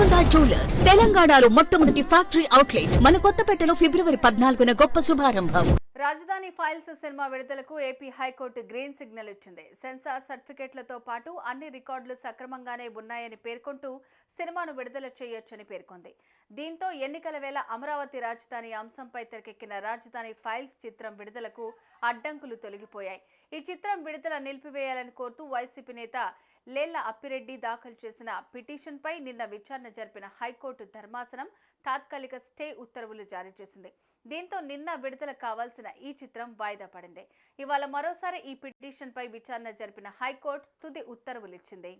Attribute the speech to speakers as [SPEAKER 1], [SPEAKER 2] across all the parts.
[SPEAKER 1] Golconda jewellers తెలంగాణలో మొట్టమొదటి factory outlet మన కొత్తపేటలో ఫిబ్రవరి 14న గొప్ప శుభారంభం.
[SPEAKER 2] రాజధాని ఫైల్స్ సినిమా విడుదలకు ఏపీ హైకోర్టు గ్రీన్ సిగ్నల్ ఇచ్చింది. సెన్సార్ సర్టిఫికెట్లతో పాటు అన్ని రికార్డులు సక్రమంగానే ఉన్నాయని పేర్కొంటూ సినిమాను విడుదల చేయొచ్చని పేర్కొంది. దీంతో ఎన్నికల వేళ అమరావతి రాజధాని అంశంపై తెరకెక్కిన రాజధాని ఫైల్స్ చిత్రం విడుదలకు అడ్డంకులు తొలగిపోయాయి. ఈ చిత్రం విడుదల నిలిపివేయాలని కోరుతూ వైసీపీ నేత లేళ్ల అప్పిరెడ్డి దాఖలు చేసిన పిటిషన్పై నిన్న విచారణ జరిపిన హైకోర్టు ధర్మాసనం తాత్కాలిక స్టే ఉత్తర్వులు జారీ చేసింది. దీంతో నిన్న విడుదల కావాల్సిన ఈ చిత్రం వాయిదా పడింది. ఇవాళ మరోసారి ఈ పిటిషన్పై విచారణ జరిపిన హైకోర్టు తుది ఉత్తర్వులిచ్చింది.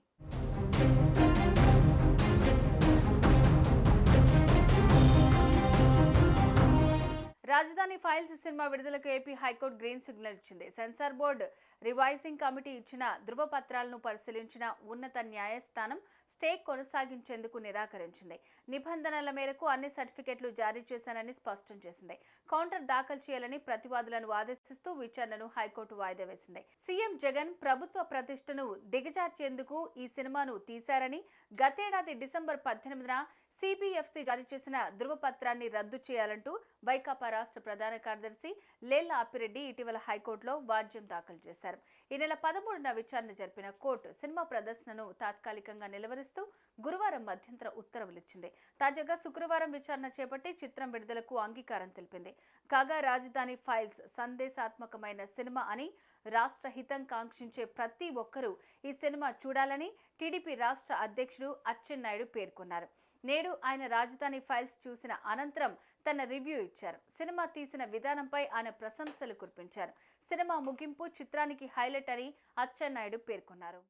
[SPEAKER 2] రాజధాని ఫైల్స్ సినిమా విడుదలకు ఏపీ హైకోర్టు గ్రీన్ సిగ్నల్ ఇచ్చింది. సెన్సార్ బోర్డు రివైజింగ్ కమిటీ ఇచ్చిన ధృవపత్రాలను పరిశీలించిన ఉన్నత న్యాయస్థానం స్టే కొనసాగించేందుకు నిరాకరించింది. నిబంధనల మేరకు అన్ని సర్టిఫికెట్లు జారీ చేశానని స్పష్టం చేసింది. కౌంటర్ దాఖలు చేయాలని ప్రతివాదులను ఆదేశిస్తూ విచారణను హైకోర్టు వాయిదా వేసింది. సీఎం జగన్ ప్రభుత్వ ప్రతిష్టను దిగజార్చేందుకు ఈ సినిమాను తీశారని గతేడాది డిసెంబర్ 18న సిబిఎఫ్సి జారీ చేసిన ధృవపత్రాన్ని రద్దు చేయాలంటూ వైకాపా రాష్ట్ర ప్రధాన కార్యదర్శి లేళ్ల అప్పిరెడ్డి ఇటీవల హైకోర్టులో వాద్యం దాఖలు చేశారు. ఈ నెల 13న విచారణ జరిపిన కోర్టు సినిమా ప్రదర్శనను తాత్కాలికంగా నిలువరిస్తూ గురువారం మధ్యంతర ఉత్తర్వులిచ్చింది. తాజాగా శుక్రవారం విచారణ చేపట్టి చిత్రం విడుదలకు అంగీకారం తెలిపింది. కాగా రాజధాని ఫైల్స్ సందేశాత్మకమైన సినిమా అని రాష్ట్ర హితం కాంక్షించే ప్రతి ఒక్కరూ ఈ సినిమా చూడాలని టీడీపీ రాష్ట్ర అధ్యక్షుడు అచ్చెన్నాయుడు పేర్కొన్నారు. నేడు ఆయన రాజధాని ఫైల్స్ చూసిన అనంతరం తన రివ్యూ ఇచ్చారు. సినిమా తీసిన విధానంపై ఆయన ప్రశంసలు కురిపించారు. సినిమా ముగింపు చిత్రానికి హైలైట్ అని అచ్చెన్నాయుడు పేర్కొన్నారు.